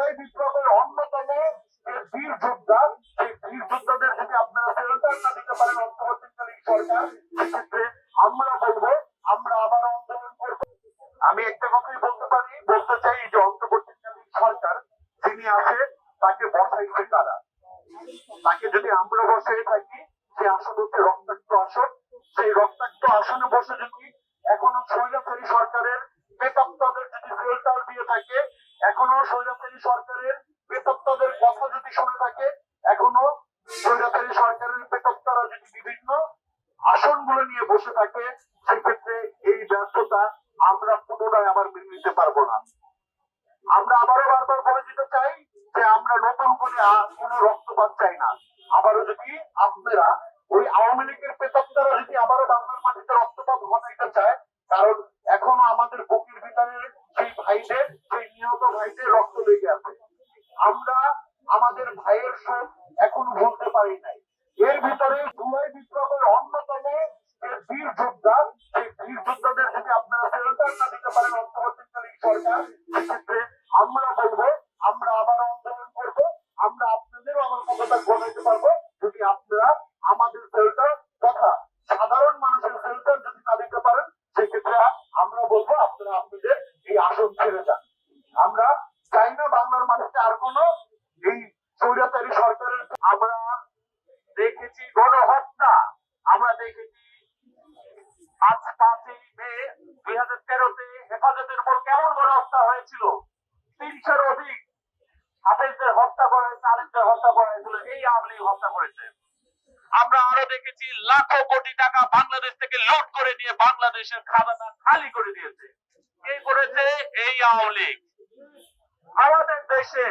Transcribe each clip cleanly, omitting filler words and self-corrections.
জুলাই বিপ্লবের অন্যতম যে বীর যোদ্ধা, সেই বীর যোদ্ধাদের যদি আপনারা ফেরত না দিতে পারেন অন্তর্বর্তীকালীন সরকার, সেক্ষেত্রে আমরা বলবো আমরা আবার আন্দোলন করব। আমি একটা কথাই বলতে চাই যে অন্তর্বর্তীকালীন সরকার যিনি আছে তাকে বসাইছে কারা? তাকে যদি আমরা বসে থাকি, যে আসন হচ্ছে রক্তাক্ত আসন, সেই রক্তাক্ত আসনে বসে যদি এখনো স্বৈরাচারী সরকারের বেতত্ত্বদের যদি ফিল্টার দিয়ে থাকে, এখনো স্বৈরাচারী সরকারের বেতত্ত্বদের কথা যদি শুনে থাকে, এখনো স্বৈরাচারী সরকারের বেতত্ত্বরা যদি বিভিন্ন আসনগুলো নিয়ে বসে থাকে, সেক্ষেত্রে এই ব্যর্থতা আমরা পুনরায় আবার মেনে নিতে পারবো না। আমরা আবারও বারবার বলে দিতে চাই যে আমরা নতুন করে কোনো রক্তপাত চাই না। আবারও যদি আপনারা ওই আওয়ামী লীগের প্রেতাত্মারা যদি আবারও বাংলার মাটিতে রক্তপাত ঘটাইতে চায়, কারণ এখনো আমাদের বুকের ভিতরে সেই ভাইদের, সেই নিহত ভাইদের রক্ত লেগে আছে। আমরা আমাদের ভাইয়ের শোক এখনো ভুলতে পারি নাই। এর ভিতরে জুলাই বিপ্লবের অন্যতম যে বীর যোদ্ধা, সেই বীর যোদ্ধাদের যদি আপনারা ফেরত না দিতে পারেন অন্তর্বর্তীকালীন সরকার, সেক্ষেত্রে আমরা বলবো আমরা আবার আন্দোলন করব। আমরা আপনাদেরও আমার ক্ষমতা ঘটাইতে পারবো যদি আপনারা আমাদের ফেরত তথা সাধারণ মানুষের ফেরত যদি না দিতে পারেন, সেক্ষেত্রে আমরা বলবো আপনারা আপনাদের এই আসন ছেড়ে যান। আমরা চাই না বাংলার মাটিতে আর কোনো এই স্বৈরাচারী সরকারের। আমরা দেখেছি গণহত্যা, আমরা দেখেছি আজ 5ই মে 2013-তে হেফাজতের উপর কেমন গণহত্যা হয়েছিল। 300-এর অধিক হাফেজদের হত্যা করা হয়েছে, আলেমদের হত্যা করা হয়েছিল, এই আওয়ামী লীগ হত্যা করেছে। আমরা আরো দেখেছি লাখো কোটি টাকা বাংলাদেশ থেকে লুট করে নিয়ে বাংলাদেশের খাজানা খালি করে দিয়েছে। কে করেছে? এই আওয়ামী লীগ। আমাদের দেশে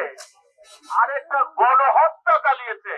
আরেকটা গণহত্যা চালিয়েছে,